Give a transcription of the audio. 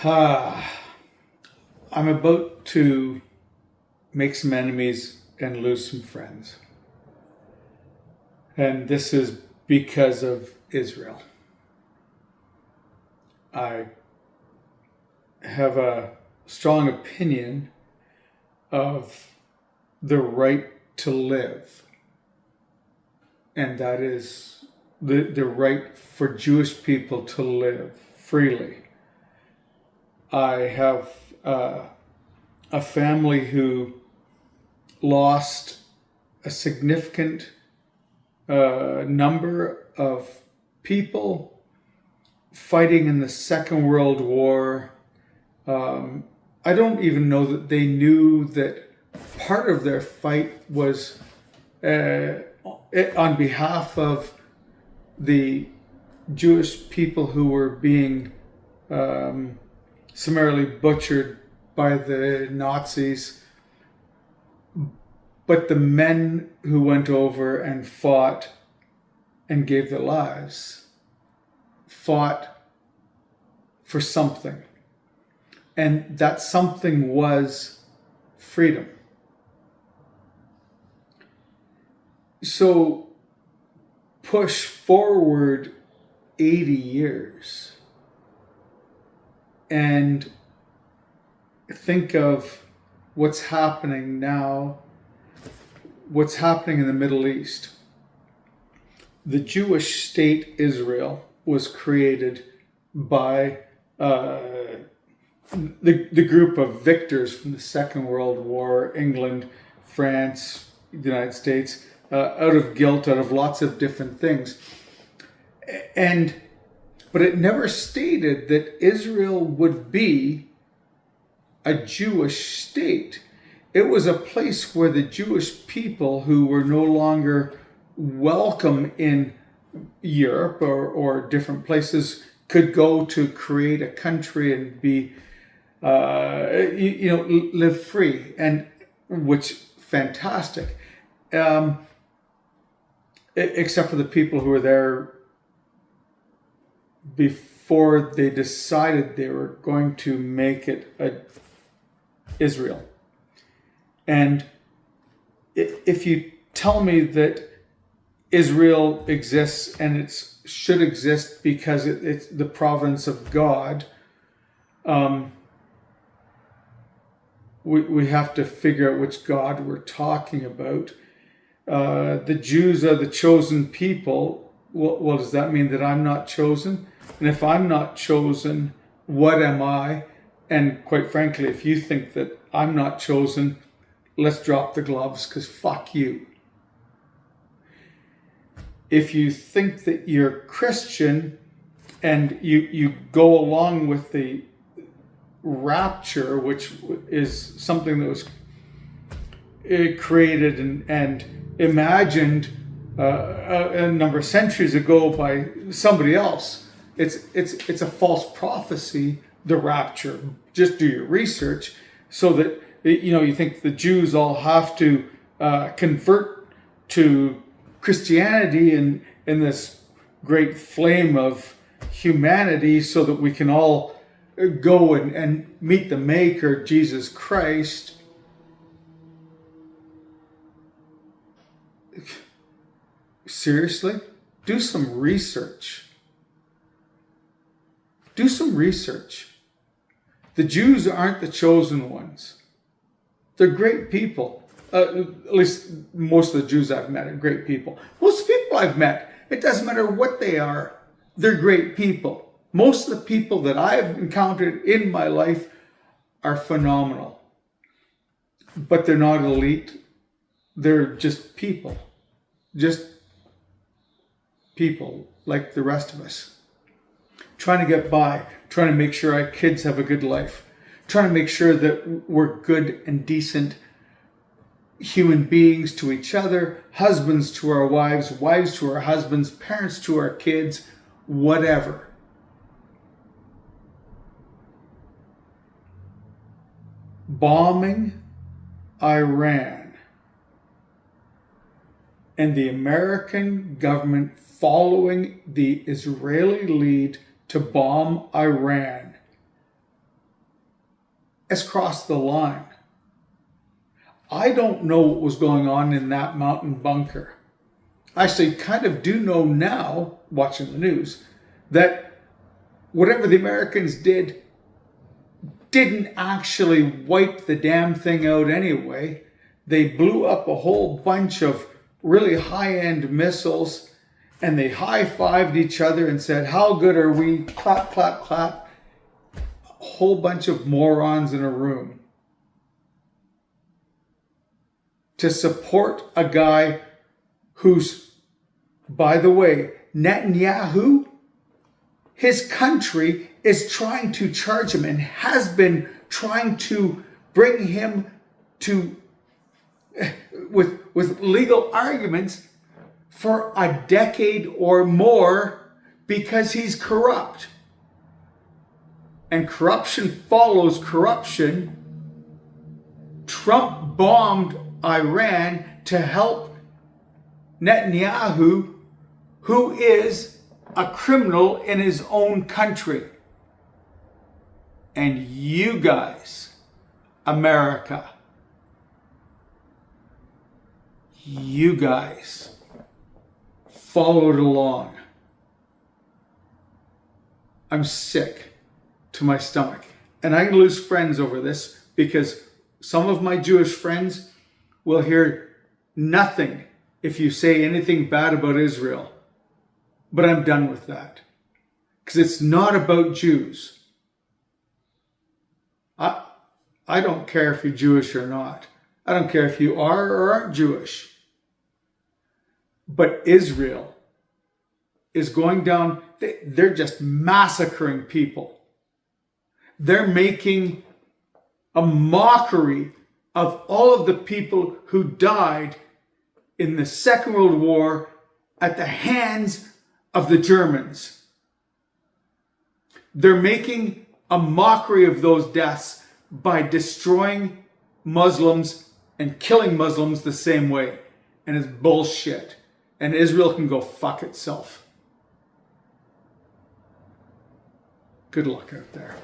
Ah, I'm about to make some enemies and lose some friends. And this is because of Israel. I have a strong opinion of the right to live. And that is the right for Jewish people to live freely. I have a family who lost a significant number of people fighting in the Second World War. I don't even know that they knew that part of their fight was on behalf of the Jewish people who were being summarily butchered by the Nazis. But the men who went over and fought and gave their lives fought for something. And that something was freedom. So push forward 80 years and think of what's happening now, what's happening in the Middle East. The Jewish state Israel was created by the group of victors from the Second World War, England, France, the United States, out of guilt, out of lots of different things. But it never stated that Israel would be a Jewish state. It was a place where the Jewish people who were no longer welcome in Europe or different places could go to create a country and be, live free, and which fantastic. Except for the people who were there before they decided they were going to make it Israel. And if you tell me that Israel exists and it should exist because it's the province of God, we have to figure out which God we're talking about. The Jews are the chosen people. Well, does that mean that I'm not chosen? And if I'm not chosen, what am I? And quite frankly, if you think that I'm not chosen, let's drop the gloves, because fuck you. If you think that you're Christian and you go along with the rapture, which is something that was created and imagined a number of centuries ago by somebody else, it's a false prophecy, the rapture. Just do your research, so that you think the Jews all have to convert to Christianity in this great flame of humanity, so that we can all go and meet the Maker, Jesus Christ. Seriously? Do some research. Do some research. The Jews aren't the chosen ones. They're great people. At least most of the Jews I've met are great people. Most people I've met, it doesn't matter what they are, they're great people. Most of the people that I've encountered in my life are phenomenal. But they're not elite. They're just people. Just people like the rest of us. Trying to get by, trying to make sure our kids have a good life, trying to make sure that we're good and decent human beings to each other, husbands to our wives, wives to our husbands, parents to our kids, whatever. Bombing Iran and the American government following the Israeli lead to bomb Iran has crossed the line. I don't know what was going on in that mountain bunker. I actually kind of do know now, watching the news, that whatever the Americans did didn't actually wipe the damn thing out anyway. They blew up a whole bunch of really high-end missiles, and they high-fived each other and said, how good are we? Clap, clap, clap. A whole bunch of morons in a room to support a guy who's, by the way, Netanyahu, his country is trying to charge him and has been trying to bring him to, with legal arguments for a decade or more because he's corrupt. And corruption follows corruption. Trump bombed Iran to help Netanyahu, who is a criminal in his own country. And you guys, America, you guys followed along. I'm sick to my stomach. And I'm going to lose friends over this because some of my Jewish friends will hear nothing if you say anything bad about Israel. But I'm done with that. Because it's not about Jews. I don't care if you're Jewish or not. I don't care if you are or aren't Jewish. But Israel is going down, they're just massacring people. They're making a mockery of all of the people who died in the Second World War at the hands of the Germans. They're making a mockery of those deaths by destroying Muslims and killing Muslims the same way. And it's bullshit. And Israel can go fuck itself. Good luck out there.